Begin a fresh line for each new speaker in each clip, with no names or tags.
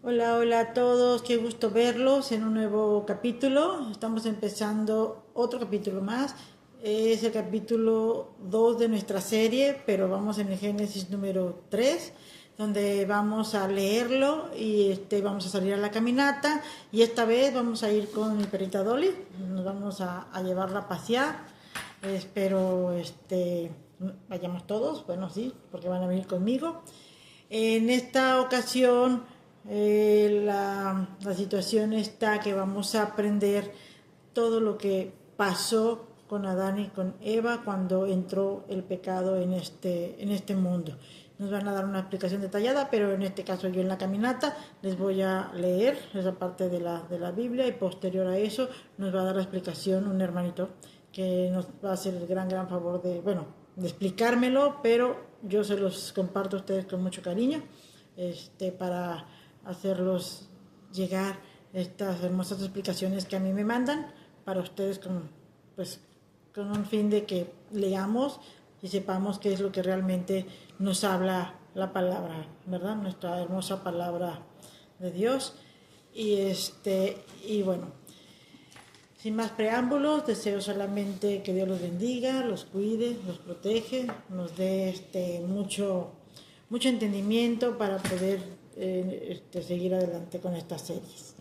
Hola, hola a todos, qué gusto verlos en un nuevo capítulo. Estamos empezando otro capítulo más. Es el capítulo 2 de nuestra serie, pero vamos en el Génesis número 3, donde vamos a leerlo y vamos a salir a la caminata. Y esta vez vamos a ir con mi perrita Dolly, nos vamos a llevarla a pasear. Espero vayamos todos, bueno, sí, porque van a venir conmigo. En esta ocasión, la situación está que vamos a aprender todo lo que pasó con Adán y con Eva cuando entró el pecado en este mundo. Nos van a dar una explicación detallada, pero en este caso yo en la caminata les voy a leer esa parte de la Biblia y posterior a eso nos va a dar la explicación un hermanito que nos va a hacer el gran favor de, bueno, de explicármelo, pero yo se los comparto a ustedes con mucho cariño, para hacerlos llegar estas hermosas explicaciones que a mí me mandan para ustedes pues, con un fin de que leamos y sepamos qué es lo que realmente nos habla la palabra, ¿verdad? Nuestra hermosa palabra de Dios. Y bueno, sin más preámbulos, deseo solamente que Dios los bendiga, los cuide, los protege, nos dé mucho entendimiento para poder seguir adelante con estas series.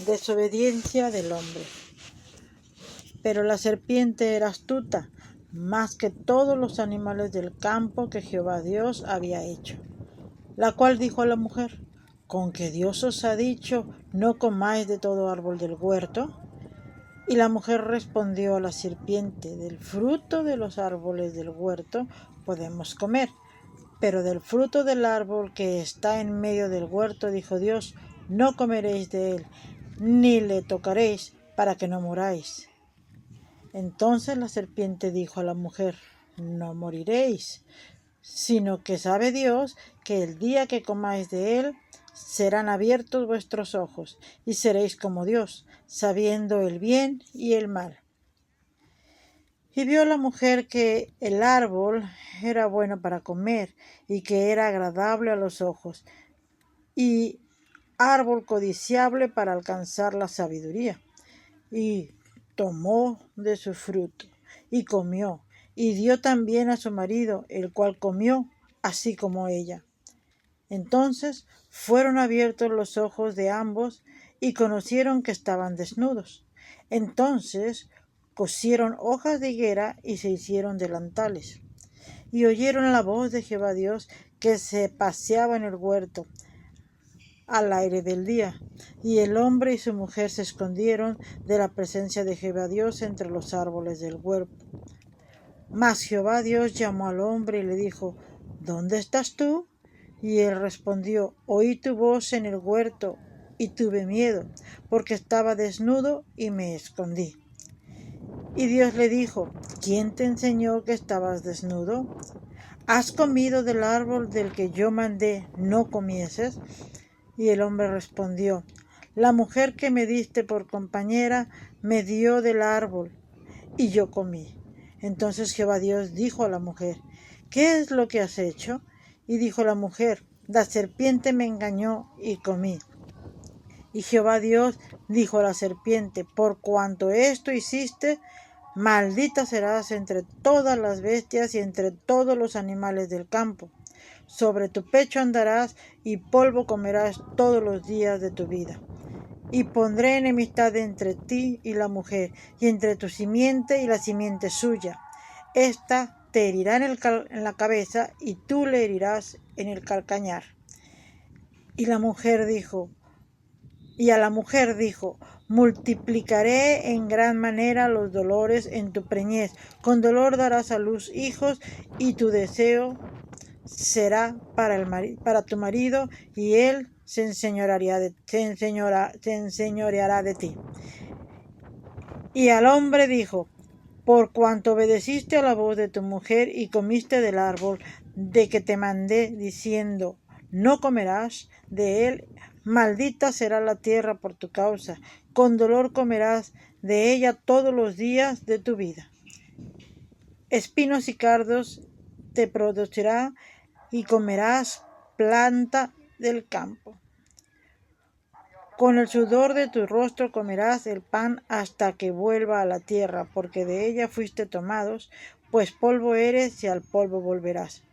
Desobediencia del hombre. Pero la serpiente era astuta, más que todos los animales del campo que Jehová Dios había hecho, la cual dijo a la mujer: ¿con que Dios os ha dicho, no comáis de todo árbol del huerto? Y la mujer respondió a la serpiente: del fruto de los árboles del huerto podemos comer, pero del fruto del árbol que está en medio del huerto, dijo Dios, no comeréis de él, ni le tocaréis, para que no muráis. Entonces la serpiente dijo a la mujer: no moriréis, sino que sabe Dios que el día que comáis de él, serán abiertos vuestros ojos, y seréis como Dios, sabiendo el bien y el mal. Y vio la mujer que el árbol era bueno para comer, y que era agradable a los ojos, y árbol codiciable para alcanzar la sabiduría. Y tomó de su fruto, y comió, y dio también a su marido, el cual comió, así como ella. Entonces fueron abiertos los ojos de ambos, y conocieron que estaban desnudos. Entonces cosieron hojas de higuera y se hicieron delantales. Y oyeron la voz de Jehová Dios que se paseaba en el huerto al aire del día. Y el hombre y su mujer se escondieron de la presencia de Jehová Dios entre los árboles del huerto. Mas Jehová Dios llamó al hombre y le dijo: ¿dónde estás tú? Y él respondió: oí tu voz en el huerto, y tuve miedo, porque estaba desnudo y me escondí. Y Dios le dijo: ¿quién te enseñó que estabas desnudo? ¿Has comido del árbol del que yo mandé no comieses? Y el hombre respondió: la mujer que me diste por compañera me dio del árbol, y yo comí. Entonces Jehová Dios dijo a la mujer: ¿qué es lo que has hecho? Y dijo la mujer: la serpiente me engañó y comí. Y Jehová Dios dijo a la serpiente: por cuanto esto hiciste, maldita serás entre todas las bestias y entre todos los animales del campo. Sobre tu pecho andarás, y polvo comerás todos los días de tu vida. Y pondré enemistad entre ti y la mujer, y entre tu simiente y la simiente suya. Esta te herirá en la cabeza, y tú le herirás en el calcañar. Y a la mujer dijo: multiplicaré en gran manera los dolores en tu preñez. Con dolor darás a luz hijos, y tu deseo será para tu marido, y él se enseñoreará de ti. Y al hombre dijo: por cuanto obedeciste a la voz de tu mujer y comiste del árbol de que te mandé, diciendo: no comerás de él, maldita será la tierra por tu causa, con dolor comerás de ella todos los días de tu vida. Espinos y cardos te producirá, y comerás planta del campo. Con el sudor de tu rostro comerás el pan hasta que vuelva a la tierra, porque de ella fuiste tomados, pues polvo eres y al polvo volverás.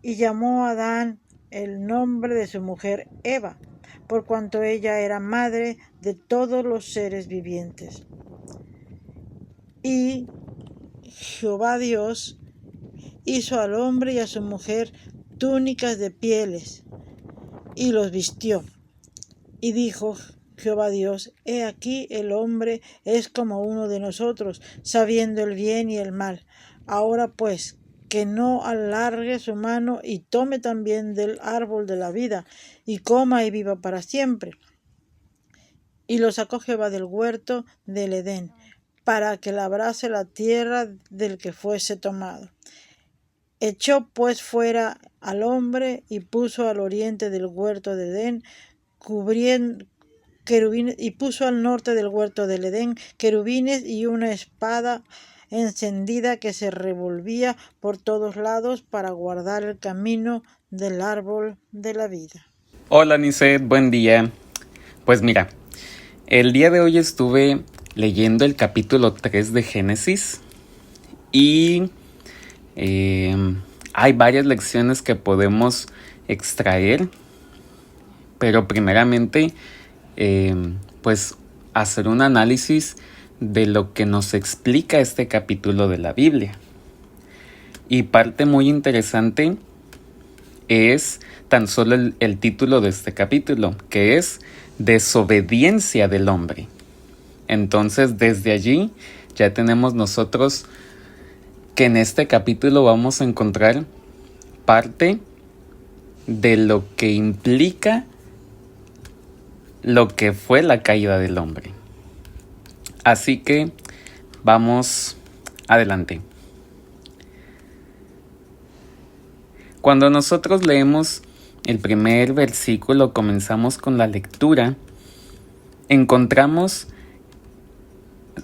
Y llamó a Adán el nombre de su mujer Eva, por cuanto ella era madre de todos los seres vivientes. Y Jehová Dios hizo al hombre y a su mujer túnicas de pieles, y los vistió. Y dijo Jehová Dios: He aquí el hombre es como uno de nosotros, sabiendo el bien y el mal. Ahora pues, que no alargue su mano y tome también del árbol de la vida, y coma y viva para siempre. Y lo sacó Jehová del huerto del Edén, para que labrase la tierra del que fuese tomado. Echó pues fuera al hombre y puso al oriente del huerto de Edén querubines, y puso al norte del huerto del Edén querubines y una espada encendida que se revolvía por todos lados para guardar el camino del árbol de la vida.
Hola Niset, buen día. Pues mira, el día de hoy estuve leyendo el capítulo 3 de Génesis y hay varias lecciones que podemos extraer, pero primeramente pues hacer un análisis de lo que nos explica este capítulo de la Biblia. Y parte muy interesante es tan solo el título de este capítulo, que es Desobediencia del hombre. Entonces, desde allí ya tenemos nosotros que en este capítulo vamos a encontrar parte de lo que implica lo que fue la caída del hombre. Así que vamos adelante. Cuando nosotros leemos el primer versículo, comenzamos con la lectura, encontramos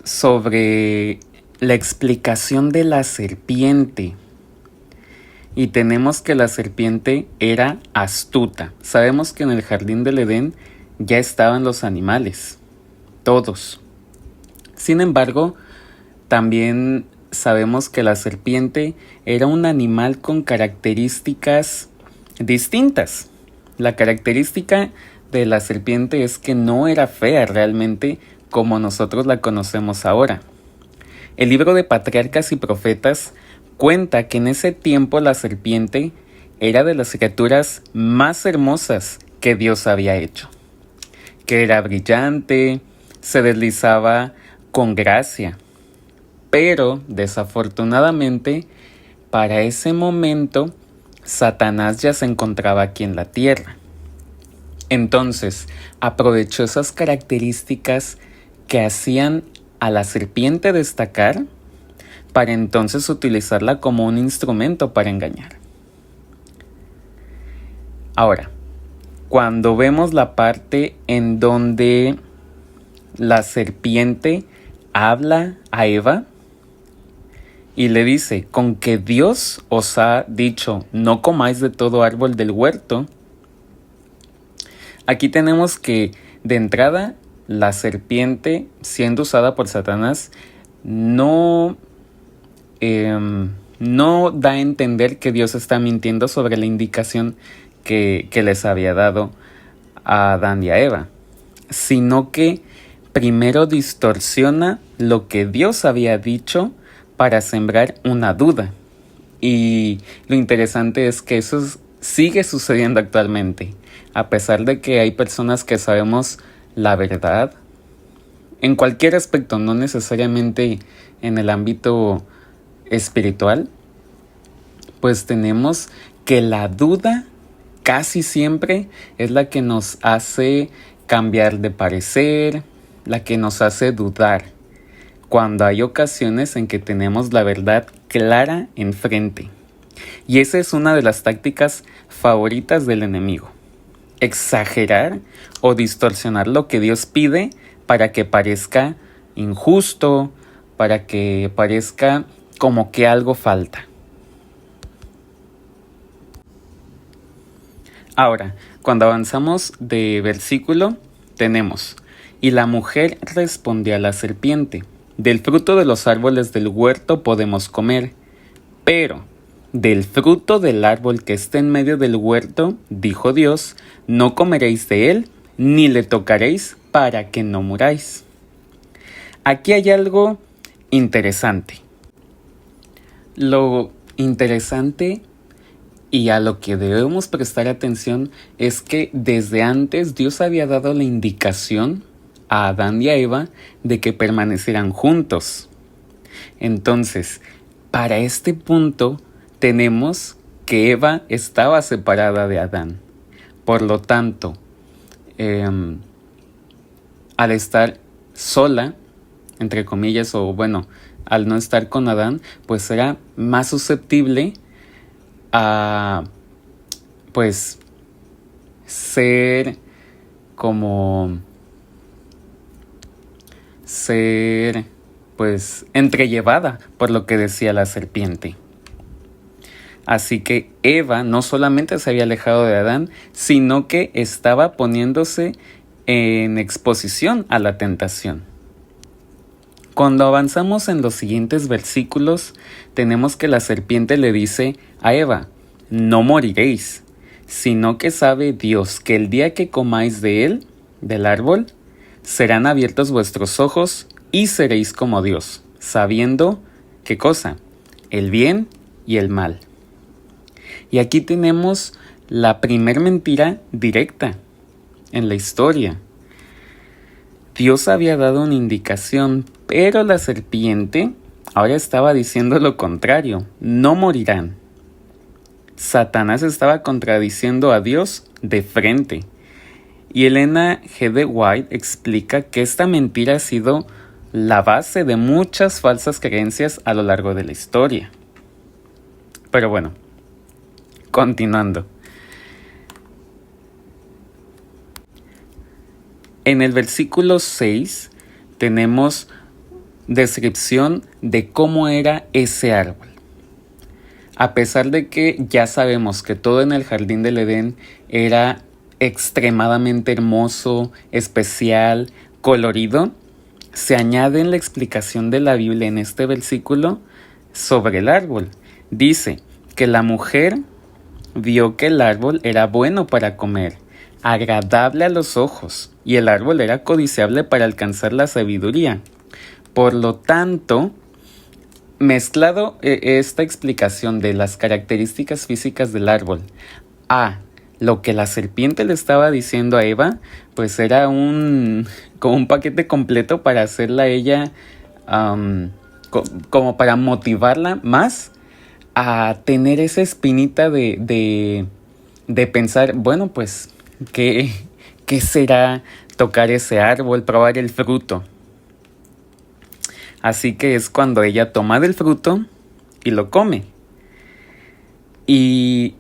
sobre la explicación de la serpiente. Y tenemos que la serpiente era astuta. Sabemos que en el jardín del Edén ya estaban los animales, todos. Sin embargo, también sabemos que la serpiente era un animal con características distintas. La característica de la serpiente es que no era fea realmente como nosotros la conocemos ahora. El libro de Patriarcas y Profetas cuenta que en ese tiempo la serpiente era de las criaturas más hermosas que Dios había hecho, que era brillante, se deslizaba con gracia. Pero desafortunadamente, para ese momento, Satanás ya se encontraba aquí en la tierra. Entonces, aprovechó esas características que hacían a la serpiente destacar para entonces utilizarla como un instrumento para engañar. Ahora, cuando vemos la parte en donde la serpiente habla a Eva y le dice: con que Dios os ha dicho, no comáis de todo árbol del huerto. Aquí tenemos que, de entrada, la serpiente, siendo usada por Satanás, no da a entender que Dios está mintiendo sobre la indicación que les había dado a Adán y a Eva, sino que primero distorsiona lo que Dios había dicho para sembrar una duda. Y lo interesante es que eso sigue sucediendo actualmente, a pesar de que hay personas que sabemos la verdad en cualquier aspecto, no necesariamente en el ámbito espiritual, pues tenemos que la duda casi siempre es la que nos hace cambiar de parecer, la que nos hace dudar, cuando hay ocasiones en que tenemos la verdad clara enfrente. Y esa es una de las tácticas favoritas del enemigo: exagerar o distorsionar lo que Dios pide para que parezca injusto, para que parezca como que algo falta. Ahora, cuando avanzamos de versículo, tenemos: y la mujer respondió a la serpiente: del fruto de los árboles del huerto podemos comer, pero del fruto del árbol que está en medio del huerto, dijo Dios, no comeréis de él, ni le tocaréis, para que no muráis. Aquí hay algo interesante. Lo interesante y a lo que debemos prestar atención es que desde antes Dios había dado la indicación a Adán y a Eva de que permanecieran juntos. Entonces, para este punto tenemos que Eva estaba separada de Adán. Por lo tanto, al estar sola, entre comillas, o bueno, al no estar con Adán, pues era más susceptible a, pues, ser pues, entrellevada por lo que decía la serpiente. Así que Eva no solamente se había alejado de Adán, sino que estaba poniéndose en exposición a la tentación. Cuando avanzamos en los siguientes versículos, tenemos que la serpiente le dice a Eva: no moriréis, sino que sabe Dios que el día que comáis de él, del árbol, serán abiertos vuestros ojos y seréis como Dios, sabiendo, ¿qué cosa? El bien y el mal. Y aquí tenemos la primer mentira directa en la historia. Dios había dado una indicación, pero la serpiente ahora estaba diciendo lo contrario: no morirán. Satanás estaba contradiciendo a Dios de frente. Y Elena G. de White explica que esta mentira ha sido la base de muchas falsas creencias a lo largo de la historia. Pero bueno, continuando. En el versículo 6 tenemos descripción de cómo era ese árbol. A pesar de que ya sabemos que todo en el jardín del Edén era extremadamente hermoso, especial, colorido, se añade en la explicación de la Biblia en este versículo sobre el árbol. Dice que la mujer vio que el árbol era bueno para comer, agradable a los ojos, y el árbol era codiciable para alcanzar la sabiduría. Por lo tanto, mezclado esta explicación de las características físicas del árbol a lo que la serpiente le estaba diciendo a Eva, pues era como un paquete completo para hacerla a ella, como para motivarla más a tener esa espinita de pensar, bueno, pues, ¿qué será tocar ese árbol, probar el fruto? Así que es cuando ella toma del fruto y lo come. Y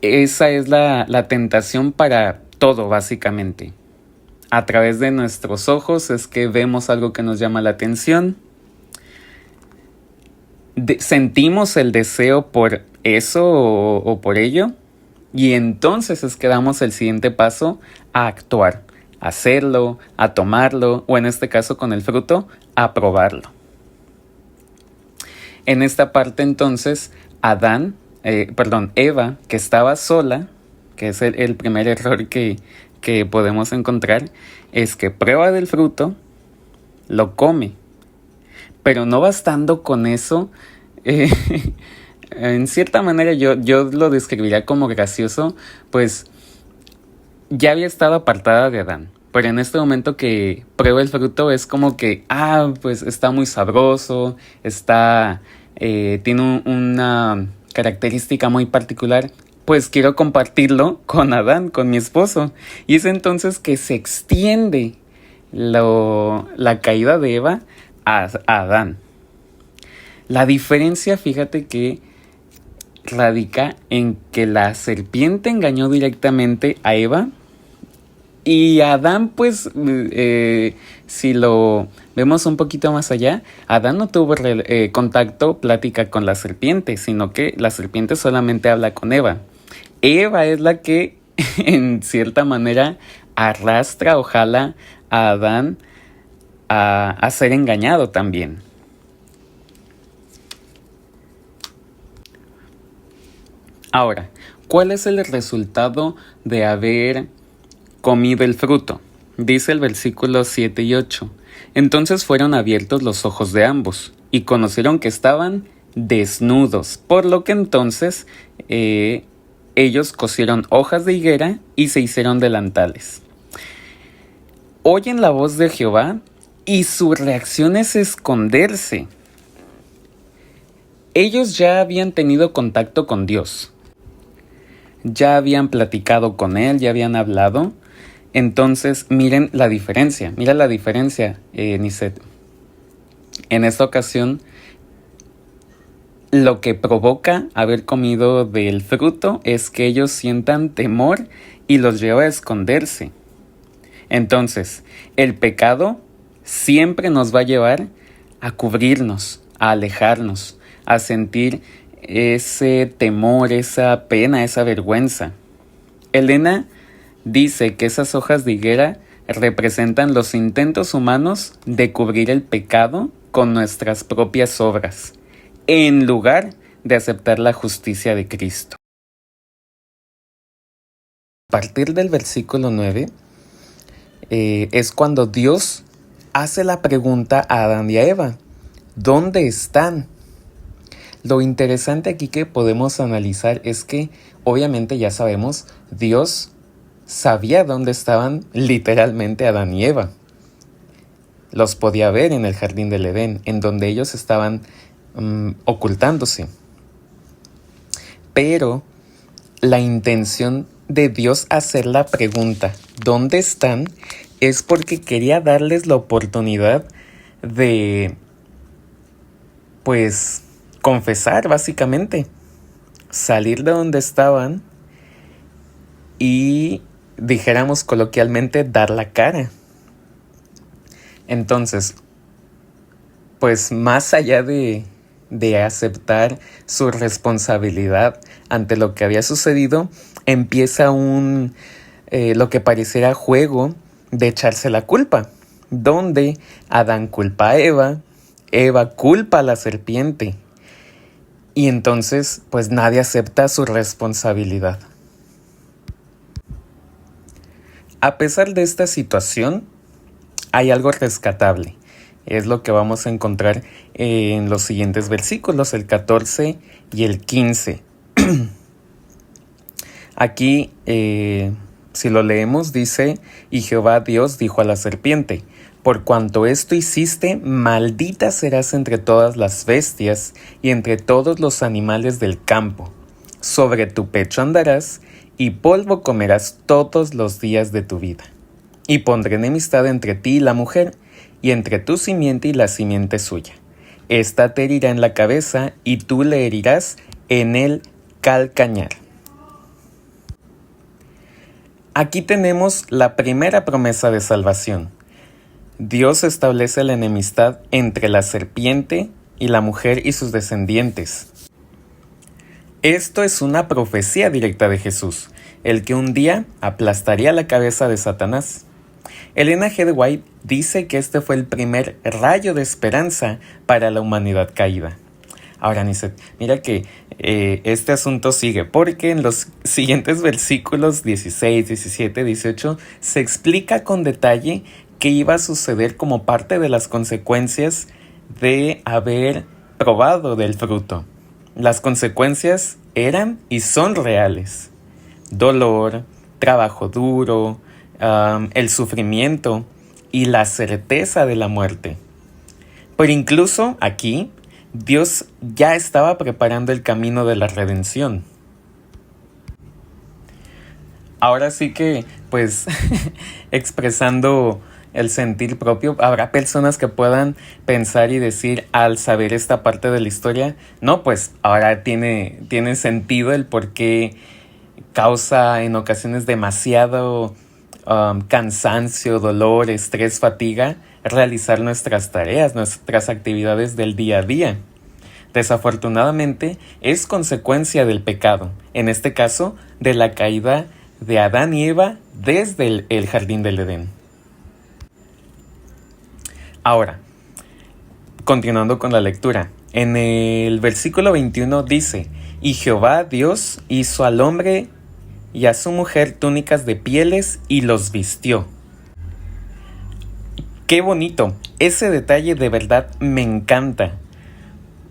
esa es la tentación para todo, básicamente. A través de nuestros ojos es que vemos algo que nos llama la atención. Sentimos el deseo por eso o por ello. Y entonces es que damos el siguiente paso a actuar, a hacerlo, a tomarlo, o en este caso con el fruto, a probarlo. En esta parte entonces, Eva, que estaba sola, que es el primer error que podemos encontrar, es que prueba del fruto, lo come. Pero no bastando con eso, en cierta manera yo lo describiría como gracioso, pues ya había estado apartada de Adán. Pero en este momento que prueba el fruto es como que, pues está muy sabroso, tiene una característica muy particular, pues quiero compartirlo con Adán, con mi esposo. Y es entonces que se extiende la caída de Eva a Adán. La diferencia, fíjate que radica en que la serpiente engañó directamente a Eva. Y Adán, pues, si lo vemos un poquito más allá, Adán no tuvo plática con la serpiente, sino que la serpiente solamente habla con Eva. Eva es la que en cierta manera arrastra o jala a Adán a ser engañado también. Ahora, ¿cuál es el resultado de haber comido el fruto? Dice el versículo 7 y 8. Entonces fueron abiertos los ojos de ambos y conocieron que estaban desnudos, por lo que entonces ellos cosieron hojas de higuera y se hicieron delantales. Oyen la voz de Jehová y su reacción es esconderse. Ellos ya habían tenido contacto con Dios, ya habían platicado con Él, ya habían hablado. Entonces miren la diferencia, Niset. En esta ocasión, lo que provoca haber comido del fruto es que ellos sientan temor y los lleva a esconderse. Entonces, el pecado siempre nos va a llevar a cubrirnos, a alejarnos, a sentir ese temor, esa pena, esa vergüenza. Elena dice que esas hojas de higuera representan los intentos humanos de cubrir el pecado con nuestras propias obras, en lugar de aceptar la justicia de Cristo. A partir del versículo 9 es cuando Dios hace la pregunta a Adán y a Eva: ¿dónde están? Lo interesante aquí que podemos analizar es que obviamente ya sabemos, Dios sabía dónde estaban literalmente Adán y Eva. Los podía ver en el jardín del Edén, en donde ellos estaban ocultándose. Pero la intención de Dios hacer la pregunta ¿dónde están? Es porque quería darles la oportunidad de, pues, confesar básicamente, salir de donde estaban y, dijéramos coloquialmente, dar la cara. Entonces, pues más allá de aceptar su responsabilidad ante lo que había sucedido, empieza lo que pareciera juego de echarse la culpa, donde Adán culpa a Eva, Eva culpa a la serpiente, y entonces pues nadie acepta su responsabilidad. A pesar de esta situación, hay algo rescatable. Es lo que vamos a encontrar en los siguientes versículos, el 14 y el 15. Aquí, si lo leemos, dice: y Jehová Dios dijo a la serpiente: por cuanto esto hiciste, maldita serás entre todas las bestias y entre todos los animales del campo. Sobre tu pecho andarás, y polvo comerás todos los días de tu vida. Y pondré enemistad entre ti y la mujer, y entre tu simiente y la simiente suya. Esta te herirá en la cabeza, y tú le herirás en el calcañar. Aquí tenemos la primera promesa de salvación. Dios establece la enemistad entre la serpiente y la mujer y sus descendientes. Esto es una profecía directa de Jesús, el que un día aplastaría la cabeza de Satanás. Elena G. de White dice que este fue el primer rayo de esperanza para la humanidad caída. Ahora, Niset, mira que este asunto sigue, porque en los siguientes versículos 16, 17, 18 se explica con detalle qué iba a suceder como parte de las consecuencias de haber probado del fruto. Las consecuencias eran y son reales: dolor, trabajo duro, el sufrimiento y la certeza de la muerte. Pero incluso aquí, Dios ya estaba preparando el camino de la redención. Ahora sí que, pues, expresando el sentir propio, habrá personas que puedan pensar y decir al saber esta parte de la historia: no, pues ahora tiene sentido el por qué causa en ocasiones demasiado cansancio, dolor, estrés, fatiga realizar nuestras tareas, nuestras actividades del día a día. Desafortunadamente es consecuencia del pecado, en este caso de la caída de Adán y Eva desde el jardín del Edén. Ahora, continuando con la lectura, en el versículo 21 dice: y Jehová Dios hizo al hombre y a su mujer túnicas de pieles y los vistió. ¡Qué bonito! Ese detalle de verdad me encanta,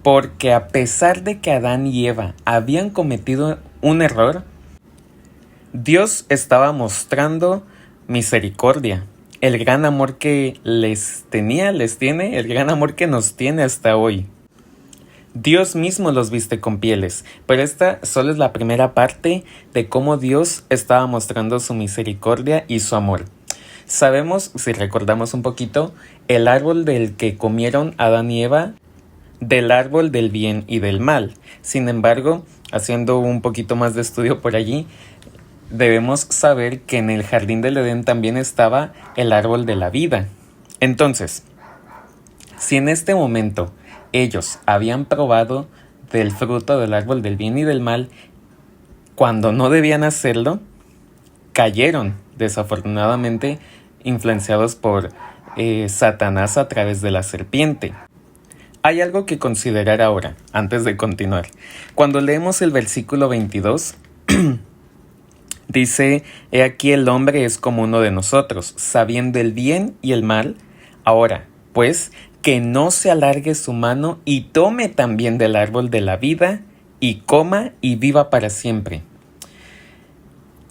porque a pesar de que Adán y Eva habían cometido un error, Dios estaba mostrando misericordia, el gran amor que les tiene, el gran amor que nos tiene hasta hoy. Dios mismo los viste con pieles, pero esta solo es la primera parte de cómo Dios estaba mostrando su misericordia y su amor. Sabemos, si recordamos un poquito, el árbol del que comieron Adán y Eva, del árbol del bien y del mal. Sin embargo, haciendo un poquito más de estudio por allí, debemos saber que en el jardín del Edén también estaba el árbol de la vida. Entonces, si en este momento ellos habían probado del fruto del árbol del bien y del mal, cuando no debían hacerlo, cayeron, desafortunadamente, influenciados por Satanás a través de la serpiente. Hay algo que considerar ahora, antes de continuar. Cuando leemos el versículo 22, dice: he aquí el hombre es como uno de nosotros, sabiendo el bien y el mal. Ahora, pues, que no se alargue su mano y tome también del árbol de la vida y coma y viva para siempre.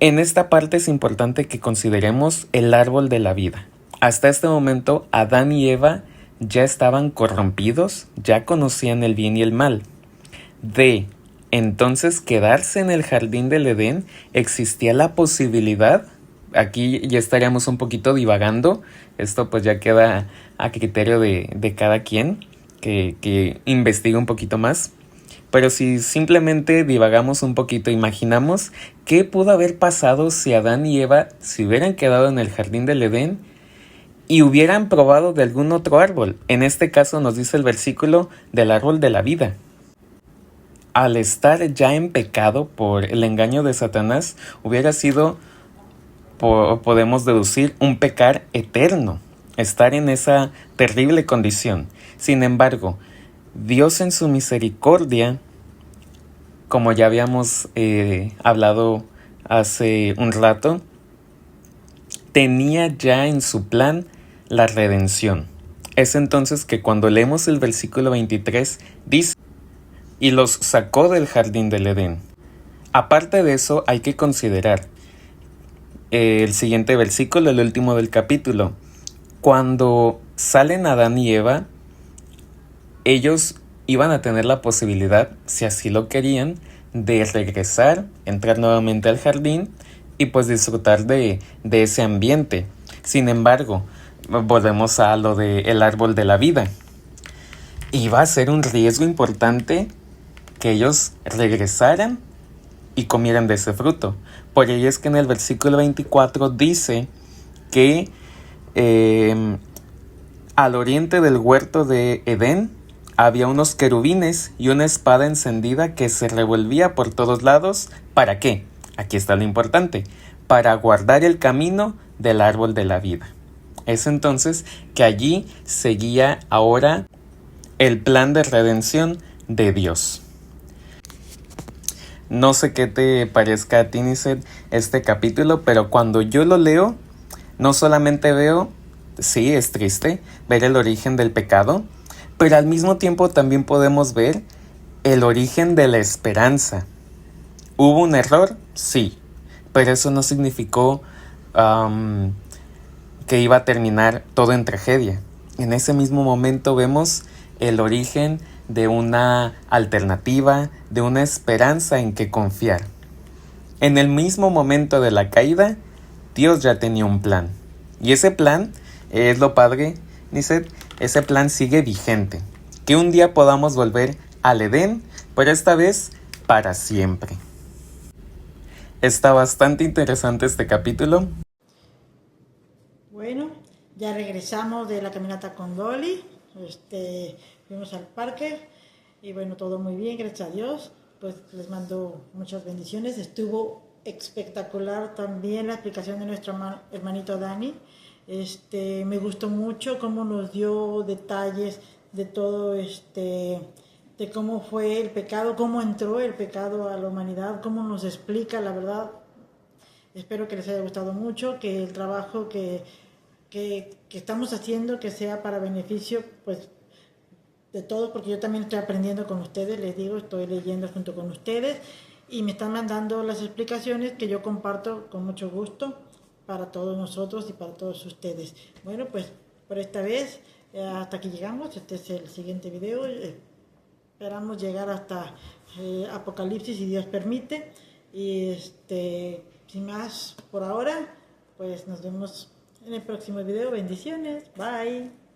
En esta parte es importante que consideremos el árbol de la vida. Hasta este momento, Adán y Eva ya estaban corrompidos, ya conocían el bien y el mal. De entonces quedarse en el jardín del Edén, existía la posibilidad, aquí ya estaríamos un poquito divagando, esto pues ya queda a criterio de cada quien que investigue un poquito más. Pero si simplemente divagamos un poquito, imaginamos qué pudo haber pasado si Adán y Eva se hubieran quedado en el jardín del Edén y hubieran probado de algún otro árbol. En este caso nos dice el versículo del árbol de la vida. Al estar ya en pecado por el engaño de Satanás, hubiera sido, podemos deducir, un pecar eterno, estar en esa terrible condición. Sin embargo, Dios en su misericordia, como ya habíamos hablado hace un rato, tenía ya en su plan la redención. Es entonces que cuando leemos el versículo 23, dice: y los sacó del jardín del Edén. Aparte de eso, hay que considerar el siguiente versículo, el último del capítulo. Cuando salen Adán y Eva, ellos iban a tener la posibilidad, si así lo querían, de regresar, entrar nuevamente al jardín y pues disfrutar de ese ambiente. Sin embargo, volvemos a lo del árbol de la vida. Iba a ser un riesgo importante que ellos regresaran y comieran de ese fruto. Por ello es que en el versículo 24 dice que al oriente del huerto de Edén había unos querubines y una espada encendida que se revolvía por todos lados. ¿Para qué? Aquí está lo importante: para guardar el camino del árbol de la vida. Es entonces que allí seguía ahora el plan de redención de Dios. No sé qué te parezca a ti, Niset, este capítulo, pero cuando yo lo leo, no solamente veo, sí, es triste, ver el origen del pecado, pero al mismo tiempo también podemos ver el origen de la esperanza. ¿Hubo un error? Sí, pero eso no significó que iba a terminar todo en tragedia. En ese mismo momento vemos el origen de una alternativa, de una esperanza en que confiar. En el mismo momento de la caída, Dios ya tenía un plan. Y ese plan, es lo padre, Niset, ese plan sigue vigente. Que un día podamos volver al Edén, pero esta vez para siempre. Está bastante interesante este capítulo.
Bueno, ya regresamos de la caminata con Dolly. Fuimos al parque y bueno, todo muy bien, gracias a Dios. Pues les mando muchas bendiciones. Estuvo espectacular también la explicación de nuestro hermanito Dani. Me gustó mucho cómo nos dio detalles de todo, de cómo fue el pecado, cómo entró el pecado a la humanidad, cómo nos explica la verdad. Espero que les haya gustado mucho, que el trabajo que estamos haciendo que sea para beneficio pues de todos, porque yo también estoy aprendiendo con ustedes, les digo, estoy leyendo junto con ustedes y me están mandando las explicaciones que yo comparto con mucho gusto para todos nosotros y para todos ustedes. Bueno, pues por esta vez hasta aquí llegamos. Este es el siguiente video. Esperamos llegar hasta Apocalipsis si Dios permite. Y sin más por ahora, pues nos vemos en el próximo video. Bendiciones. Bye.